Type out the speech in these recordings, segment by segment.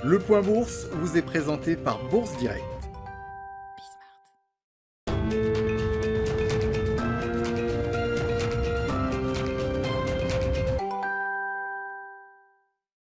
Le Point Bourse vous est présenté par Bourse Direct.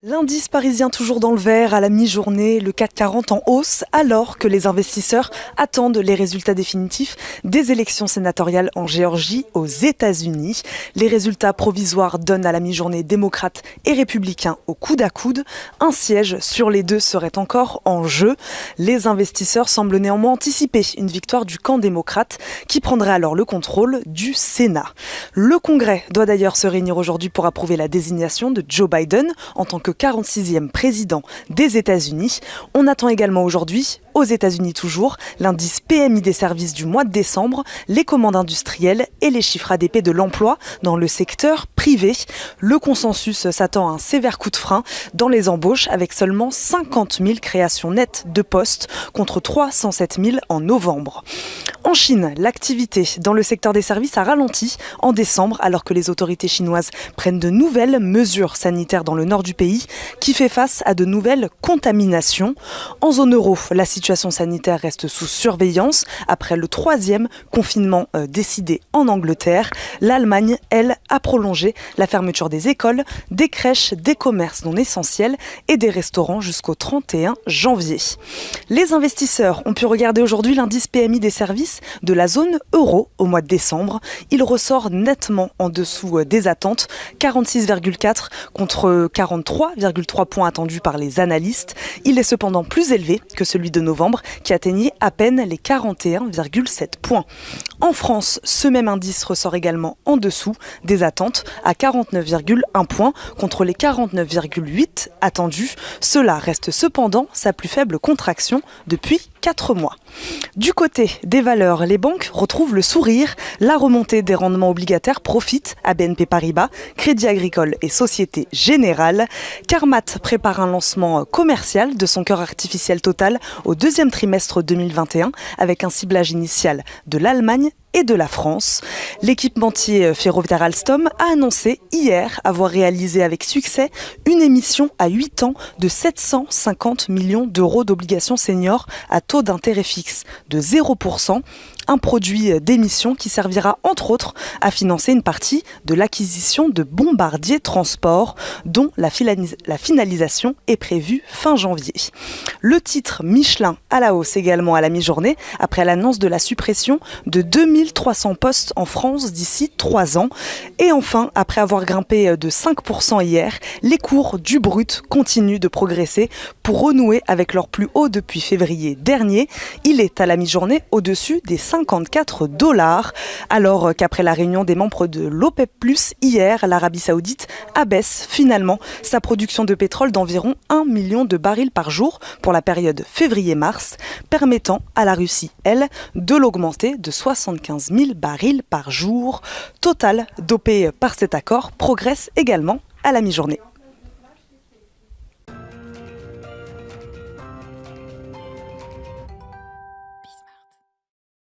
L'indice parisien toujours dans le vert à la mi-journée, le CAC 40 en hausse alors que les investisseurs attendent les résultats définitifs des élections sénatoriales en Géorgie aux États-Unis. Les résultats provisoires donnent à la mi-journée démocrates et républicains au coude à coude. Un siège sur les deux serait encore en jeu. Les investisseurs semblent néanmoins anticiper une victoire du camp démocrate qui prendrait alors le contrôle du Sénat. Le Congrès doit d'ailleurs se réunir aujourd'hui pour approuver la désignation de Joe Biden en tant que 46e président des États-Unis. On attend également aujourd'hui, aux États-Unis toujours, l'indice PMI des services du mois de décembre, les commandes industrielles et les chiffres ADP de l'emploi dans le secteur privé. Le consensus s'attend à un sévère coup de frein dans les embauches avec seulement 50 000 créations nettes de postes contre 307 000 en novembre. En Chine, l'activité dans le secteur des services a ralenti en décembre alors que les autorités chinoises prennent de nouvelles mesures sanitaires dans le nord du pays qui fait face à de nouvelles contaminations. En zone euro, la situation sanitaire reste sous surveillance après le 3e confinement décidé en Angleterre. L'Allemagne, elle, a prolongé la fermeture des écoles, des crèches, des commerces non essentiels et des restaurants jusqu'au 31 janvier. Les investisseurs ont pu regarder aujourd'hui l'indice PMI des services de la zone euro au mois de décembre. Il ressort nettement en dessous des attentes, 46,4 contre 43,3 points attendus par les analystes. Il est cependant plus élevé que celui de novembre qui atteignait à peine les 41,7 points. En France, ce même indice ressort également en dessous des attentes à 49,1 points contre les 49,8 attendus. Cela reste cependant sa plus faible contraction depuis 4 mois. Du côté des valeurs, les banques retrouvent le sourire. La remontée des rendements obligataires profite à BNP Paribas, Crédit Agricole et Société Générale. Carmat prépare un lancement commercial de son cœur artificiel Total au 2e trimestre 2021 avec un ciblage initial de l'Allemagne et de la France. L'équipementier ferroviaire Alstom a annoncé hier avoir réalisé avec succès une émission à 8 ans de 750 millions d'euros d'obligations seniors à taux d'intérêt fixe de 0%. Un produit d'émission qui servira entre autres à financer une partie de l'acquisition de Bombardier Transport dont la finalisation est prévue fin janvier. Le titre Michelin à la hausse également à la mi-journée après l'annonce de la suppression de 2300 postes en France d'ici 3 ans. Et enfin, après avoir grimpé de 5% hier, les cours du brut continuent de progresser pour renouer avec leur plus haut depuis février dernier. Il est à la mi-journée au-dessus des 54 $, alors qu'après la réunion des membres de l'OPEP+, hier, l'Arabie Saoudite abaisse finalement sa production de pétrole d'environ 1 million de barils par jour pour la période février-mars, permettant à la Russie, elle, de l'augmenter de 75 000 barils par jour. Total, dopé par cet accord, progresse également à la mi-journée.